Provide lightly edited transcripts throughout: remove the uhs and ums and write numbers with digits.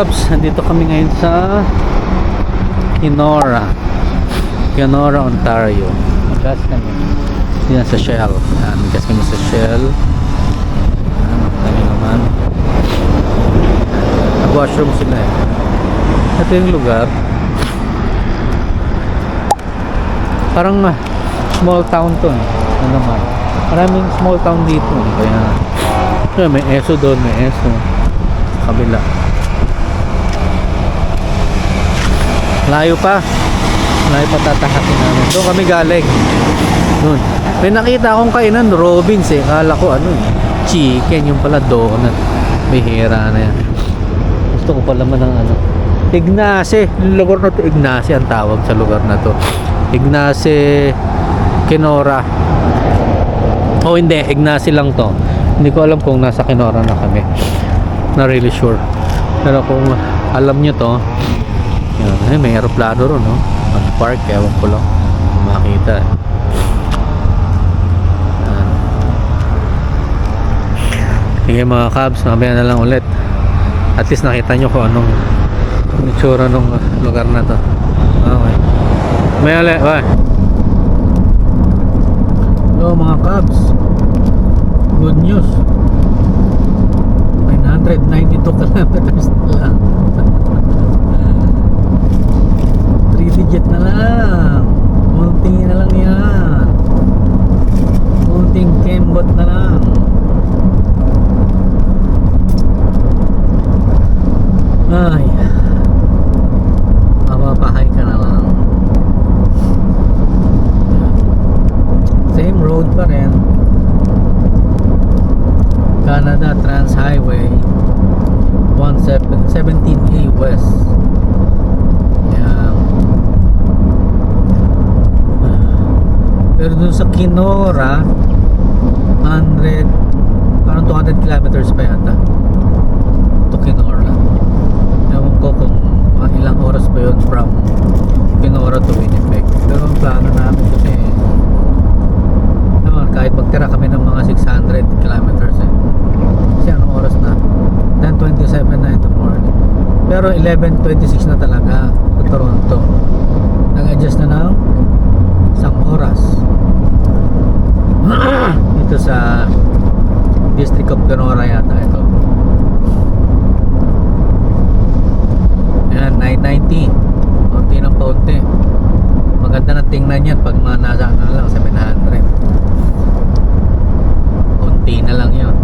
Cubs, nandito kami ngayon sa Kenora, Ontario. Magkas kami. Yan sa Shell. Magkas kami sa Shell. Kami naman. Nag-washroom sila eh. Ito yung lugar. Parang small town to eh. Ano naman. Maraming small town dito. Kaya may ESO doon, may ESO. Kabila. Layo pa tatahakin namin. Doon kami galing. Doon. May nakita akong kainan, Robins eh. Kala ko chicken, yung pala donut. Bihira na yan. Gusto ko pala man ng Ignace. Yung lugar na to, Ignace ang tawag sa lugar na to. Ignace Kenora. Oh hindi, Ignace lang to. Hindi ko alam kung nasa Kenora na kami. Not really sure. Pero kung alam nyo to, yan, may aeroplano ron, no? Mag-park, ewan ko lang makita. Sige mga Cubs, mamaya na lang ulit. At least nakita nyo kung anong itsura ng lugar na to. Okay, may ulit, bye. Hello mga Cubs, good news, 992 kilometers na lang. 3 digit na lang. Munting na lang yan. Munting kembot na lang. Ay, mapapahay ka na lang. Same road pa rin. Canada Trans Highway 17A West. Yan. Pero dun sa Kenora 100, parang 200 kilometers pa yata to Kenora. Ewan ko kung ilang oras pa yun from Kenora to Winnipeg. Pero ang plano namin kasi kahit magtira kami ng mga 600 kilometers eh. Kasi anong oras na? 10:27 na in the morning. Pero 11:26 na talaga sa Toronto. Nag-adjust na ng isang oras. Ito sa District of Kenora yata ito. Ayan, 990. Paunti ng paunti. Maganda na tingnan yan pag mga nasa lang 700. Paunti na lang yun.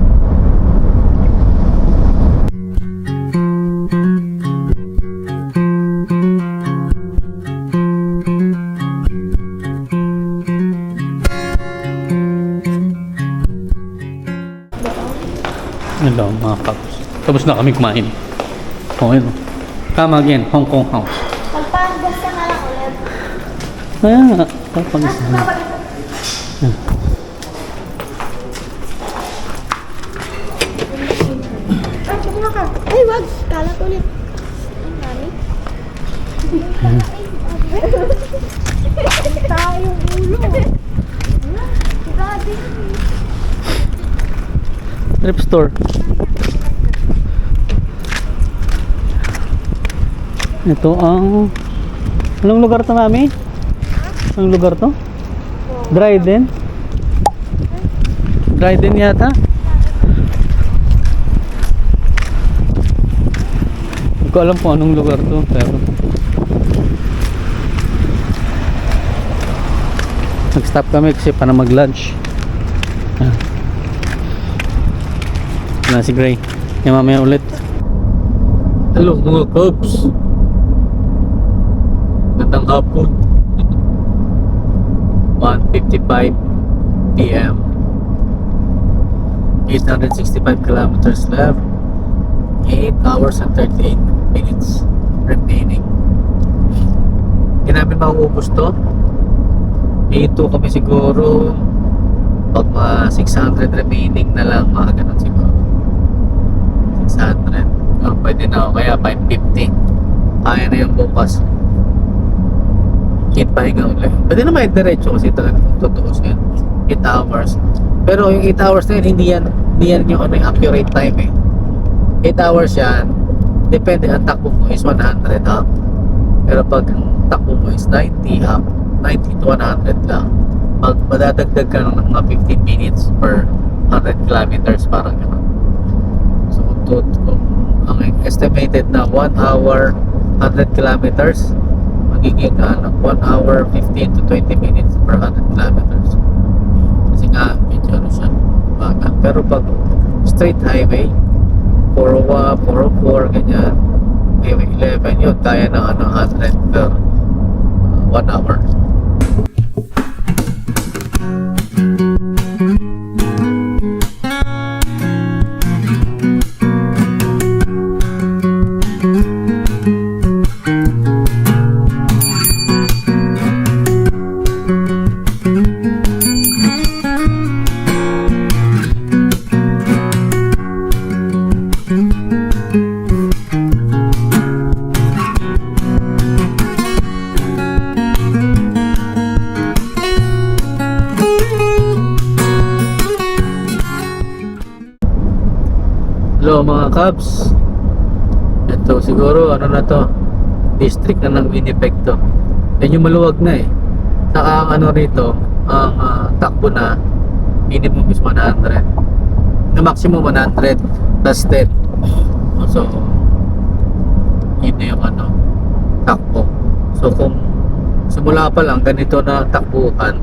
Hello mga Cubs. Tapos na kami kumain. Okay no? Come again, Hong Kong House. Magpagdasa na lang ulit. Kaya nga, papagisa na. Ay, kumuha ka. Ay, wag. Kalat ulit. Ay, mami. Tayo yung ulo. Grabe. Trip store. Ito ang... Anong lugar to, mami? Anong lugar to? Dryden? Dryden yata? Hindi ko alam kung anong lugar to, pero... Nag-stop kami kasi para mag-lunch. Na si Gray. Yung mamaya ulit. Hello mga Cubs. Gandang hapon. 1:55 PM. 865 kilometers left. 8 hours and 38 minutes remaining. Hindi namin mauubos to. Dito kami siguro pag mga 600 remaining na lang, mga ganun siguro. 600. Pwede na ako. Kaya 550. Kaya na yung bukas. Hit pahinga ulit. Pwede na may diretso kasi talaga totoo siya. 8 hours. Pero yung 8 hours na yun, hindi yan yung accurate time eh. 8 hours yan. depende, ang takbo mo is 100 up. Pero pag ang takbo mo is 90 up, 90 to 100 lang. Pag madadagdag ka ng mga 15 minutes per 100 kilometers, parang gano'n. So kung ang estimated na 1 hour 100 kilometers, magiging 1 hour 15 to 20 minutes per 100 kilometers. Kasi nga medyo ano siya, baga. Pero pag straight highway 401, 404, ganyan, highway 11, yun kaya na 100 per 1 hour. Hello mga Cubs. Ito siguro ano na to, district na ng Winnipeg to. Yan yung maluwag na eh. Saka ang ano rito, ang takbo na minimum is 100. Na maximum 100 plus 10. So yun na yung ano, takbo. So kung simula pa lang ganito na takbuhan,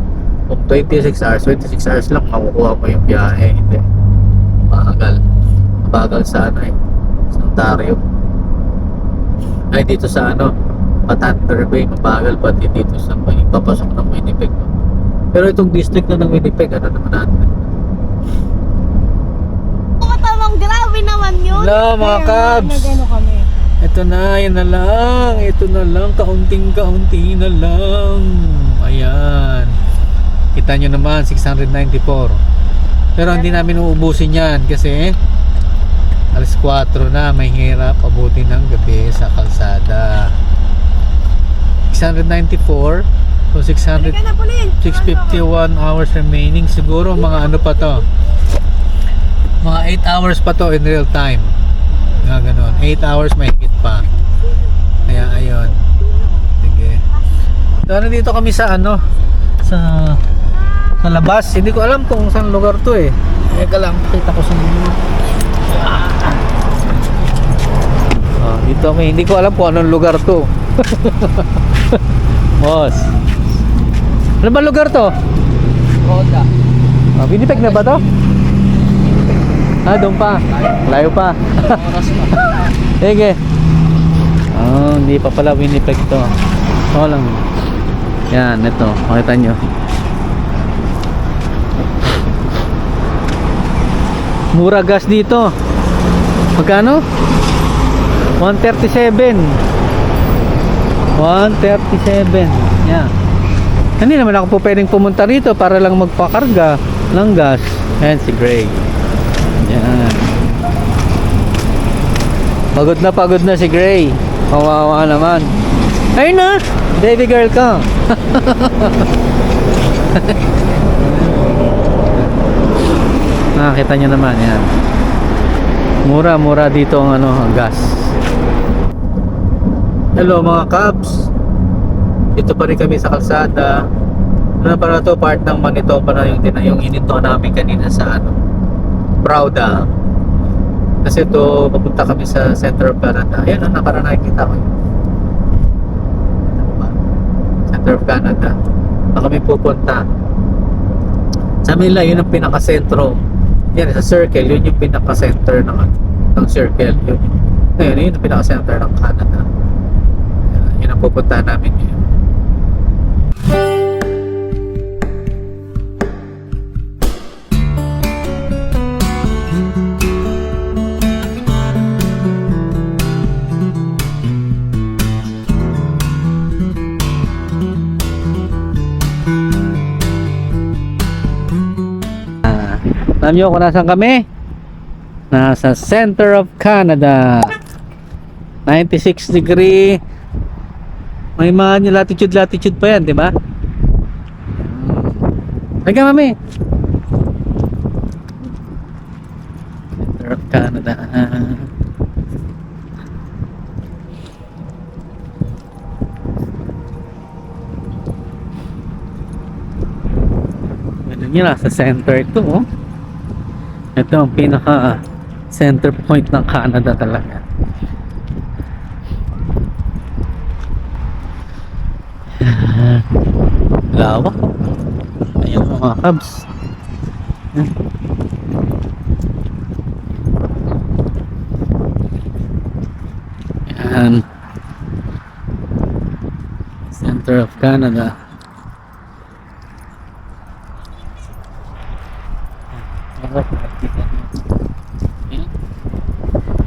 kung 26 hours lang makukuha mo yung biyahe. Hindi, bagal sa ano eh, sa Ontario. Ay dito sa ano, Thunder Bay, mabagal pati dito sa may papasok ng Winnipeg. Pero itong district na ng Winnipeg, ano naman natin. Tamang grabe naman yun. Hello mga Cubs. Nagano kami. Ito na, yan na lang. Ito na lang, kaunting-kaunti na lang. Ayan. Kita nyo naman, 694. Pero hindi namin uubusin yan kasi alas 4 na, may hirap abuti ng gabi sa kalsada. 694. So 651 hours remaining. Siguro mga ano pa to, mga 8 hours pa to in real time. Nga ganun, 8 hours may higit pa. Kaya ayun. Sige. So nandito kami sa ano, sa labas. Hindi ko alam kung saan lugar to eh. Teka lang, kita ko sa dito kami, hindi ko alam kung anong lugar to. Boss, ano ba lugar to? Roda. Winnipeg na ba to? Doon pa, layo pa. Oras pa. Sige. Hindi pa pala Winnipeg to. Lang. Yan, ito, makita nyo. Mura gas dito. Magkano? 137. 137. Yeah. Hindi naman ako po pwedeng pumunta rito para lang magpakarga ng gas. Ayan si Gray. Yan. Pagod na si Gray. Kawawa naman. Ayun na, baby girl ka. Nakakita nyo naman yan. Mura dito ang ano, ang gas. Hello mga Cubs. Dito pa rin kami sa kalsada. Ano para to, part ng Manitoba na yung ininto namin kanina sa ano, Browda. Kasi to papunta kami sa center of Canada. Ayan ang nakaraan nakikita ko yun. Center of Canada. Baka kami pupunta. Sa Manila, yun ang pinaka-sentro. Yan, sa circle, yun yung pinaka-center ng circle. Yun yung pinaka-center ng Canada. Yun ang pupuntahan namin yun. Alam nyo kung nasan kami? Nasa center of Canada. 96 degree. May mga latitude pa yan, di ba? Halika mami. Center of Canada. nyo, nasa center ito, oh. Ito ang pinaka center point ng Canada talaga. Lawak, oh. Ayan mga Cubs. Ayan. Center of Canada.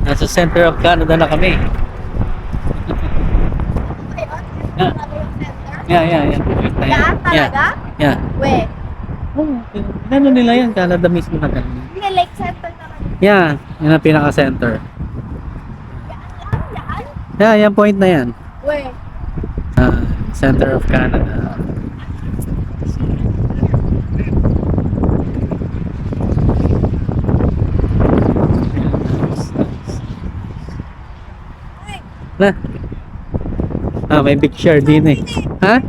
Nasa center of Canada na kami. Ayun. Talaga yung center? Yeah. Yan, talaga? Yeah. We. Oh, ano nila yan? Canada mismo na ganun. Hindi, like center naman. Yeah, yan ang pinaka-center. Yan. Yeah, yan point na yan. We. Center of Canada. Na. May big share din eh. Ha?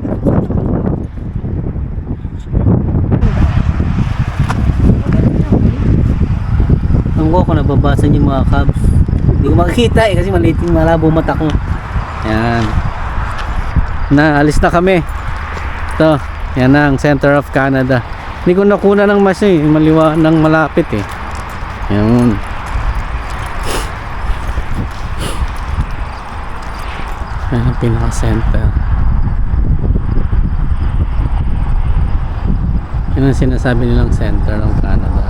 Ang ko nababasa yung mga Cubs. Hindi ko makikita eh kasi maliit yung malabo mata ko. Yan. Alis na kami. Ito, yan na ang center of Canada. Hindi ko nakuna ng mas eh, maliwa ng malapit eh. Yan. Yan ang pinaka-center. Yan ang sinasabi nilang center ng Canada.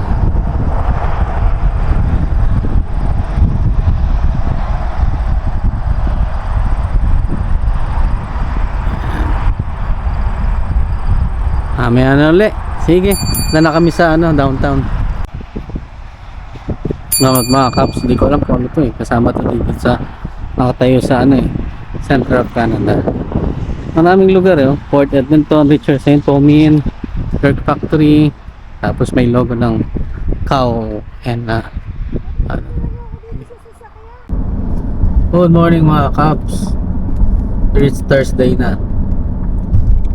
May ano ulit. Sige, na kami sa downtown. Mga Cubs, hindi ko alam kung ano to eh. Kasama to dito sa nakatayo sa center of Canada. Maraming lugar eh. Port Edmonton, Richard St. Pauline, Kirk Factory. Tapos may logo ng cow and Good morning mga Cubs. It's Thursday na.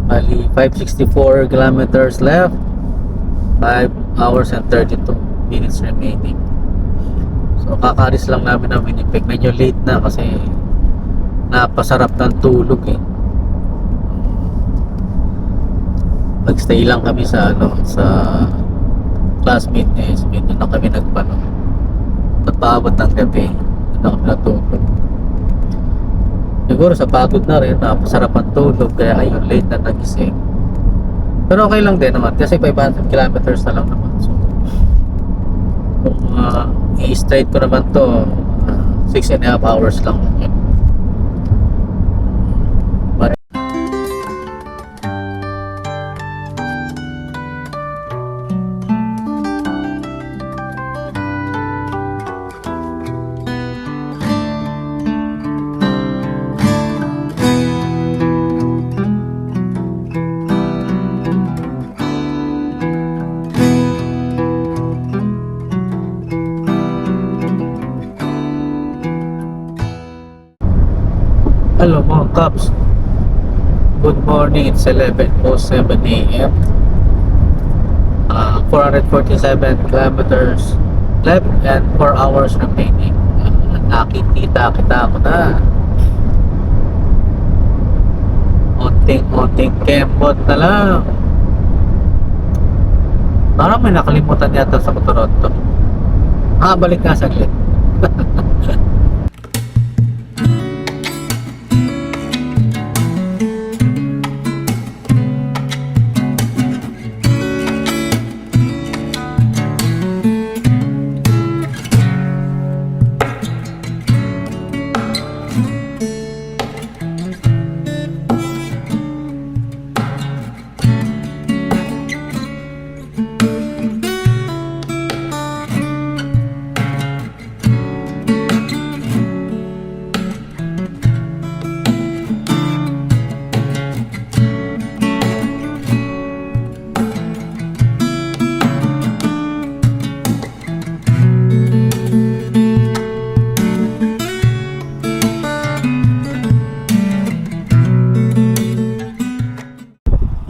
Bali 564 kilometers left, 5 hours and 32 minutes remaining. So kakaris lang namin ng Winnipeg. Medyo late na kasi napasarap ng tulog eh. Pag-stay lang kami sa sa classmate ni SB. Doon na kami nagpaabot ng gabi. Doon na kami natulog. Siguro sa pagod na rin, napasarap ang tulog, kaya ayun, late na nagising. Pero okay lang din naman, kasi 500 kilometers na lang naman. So, kung i-straight ko naman to, 6.5 hours lang yun. Hello mga Cubs. Good morning. It's 11:07 a.m. 447 kilometers left and 4 hours remaining. Nakikita kita ako na. Onting kembot na lang. Parang may nakalimutan yata sa Toronto. Balik nga saglit.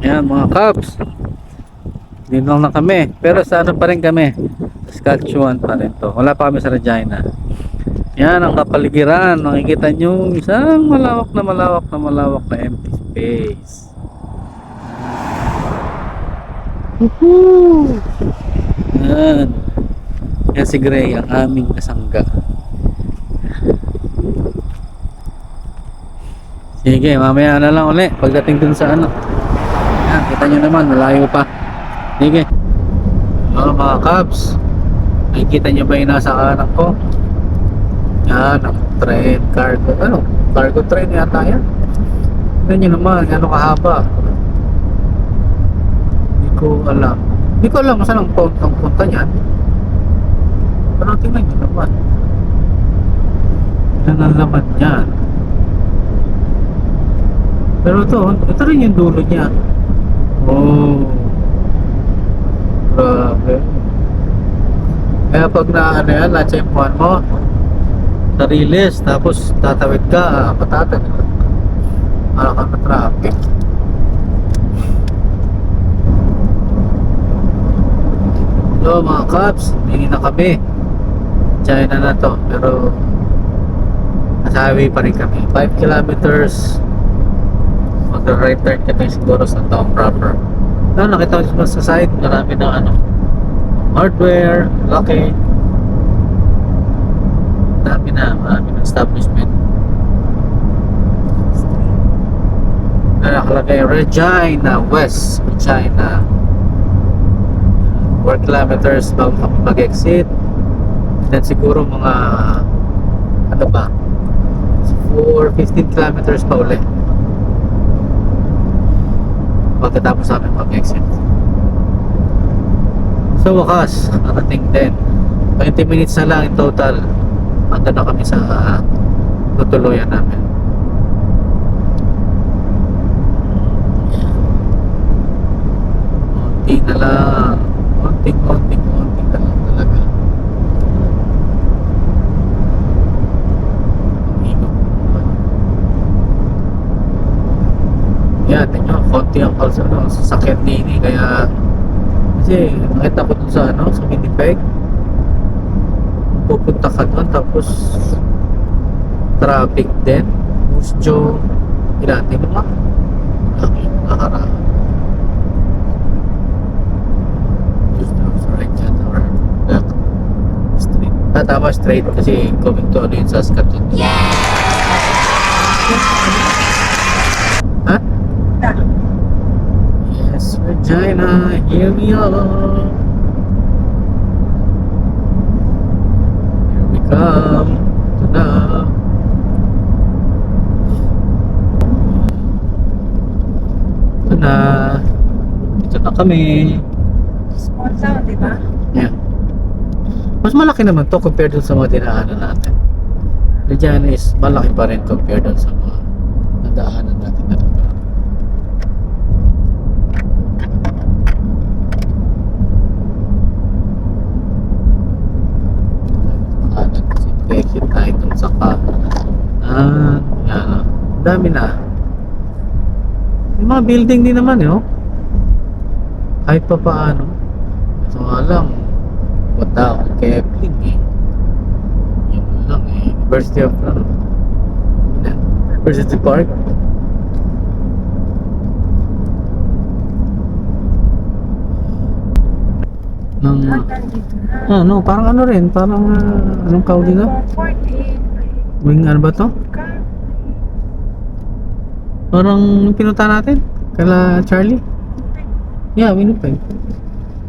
Yan mga Cubs, Dito lang na kami. Pero sa ano pa rin kami? Saskatchewan pa rin to. Wala pa kami sa Regina. Yan ang kapaligiran. Makikita nyo isang malawak na empty space. Woohoo! Yan. Yan si Gray, ang aming kasangga. Sige, mamaya na lang ulit. Pagdating dun sa ano. Yan, kita nyo naman, malayo pa. Sige. Mga Cubs. Nakikita nyo ba yung nasa kanan ko? Yan, ang train, cargo. Ano? Cargo train yata yan. Tignan nyo naman, gano'ng kahaba. Hindi ko alam. Hindi ko alam saan ang punta niyan. Pero tingnan nyo naman. Yan ang laman niyan. Pero ito rin yung dulo niya. Oh. Grabe. Kaya pag na ano yan, na-chempuan mo sa release, tapos tatawid ka, patatag. Para ka na traffic. So mga Cubs, hindi na kami. China na to, pero nasa highway pa rin kami. 5 kilometers. Mag-right turn kami siguro sa town proper. Nakita ko sa side, marami ng ano, hardware, laki. Marami ng establishment. Nakalagay Regina West, Regina. 4 kilometers bago kami mag-exit. Then siguro mga ano ba, 15 kilometers pa ulit pagkatapos namin mag-exit. So wakas, narating din. 20 minutes na lang in total. Ando na kami sa tutuluyan namin. Konti na lang. Konti na lang talaga. Yan, tingnan, konti ang sasakyan nini, kaya kasi nakita ko dun sa ano, sa Winnipeg, pupunta ka doon tapos traffic din. Moose Jaw, ilati mo nga nakakaraan. Moose Jaw sa right dyan or left straight. Tama straight kasi coming to ano yun sa Saskatchewan. Ha? Yes, Regina, here we are. Here we come. Ito na. Ito na. Ito na kami. Small town, di ba? Yeah. Mas malaki naman to compared dun sa mga dinaanan natin. Regina is malaki pa rin compared dun sa mga nadaanan natin na lugar. Kasi exit tayo dun sa yan. Ang dami na. Yung mga building din naman kahit pa paano. So nga lang, punta akong Kepling yun lang University of University Park. Parang ano rin, parang anong tawag dito? Wing ano ba to? Parang pinunta natin kala Charlie. Yeah, Winnipeg.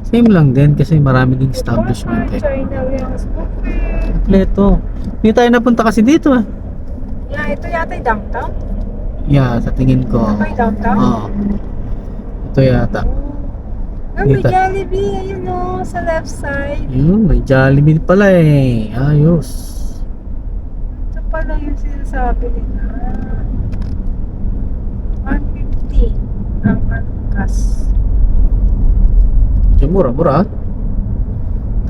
Same lang din kasi marami ding establishment Kompleto. Hindi tayo napunta kasi dito Yeah, ito yata yung downtown. Yeah, sa tingin ko. Ito yung downtown? Oo. Ito yata. May Dito. Jollibee, ayun sa left side. Yun, may Jollibee pala Ayos. Ito pala yung sinasabi nila. 150 ang angkas. Mura-mura.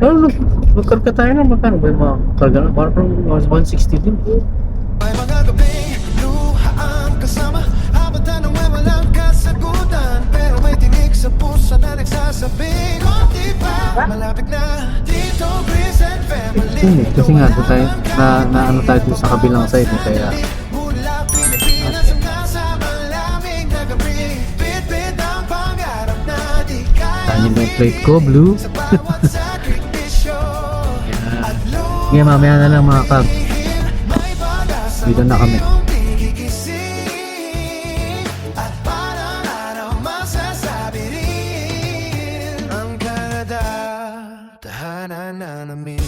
Pero magkarga tayo na magkano ba yung mga karga na? Parang 160 din. May mga gabi, luhaan kasama. Habang tanong ay walang kasagutan. Pero may tinig sa puso na nagsasabing kung di pa malapit na dito, Chris and family. Hindi, kasi nga doon tayo, na ano tayo dun sa kabilang side eh, kaya Mula Pilipinas hanggang sa malamig na gabi, bit-bit ang pangarap na di kaya tayo yung plate ko, blue. sa bawat sakripisyo. At Sige, mamaya na lang mga kab. may pag-asa Dito na kami. yung gigising. At parang araw masasabi rin ang kada tahanan na namin.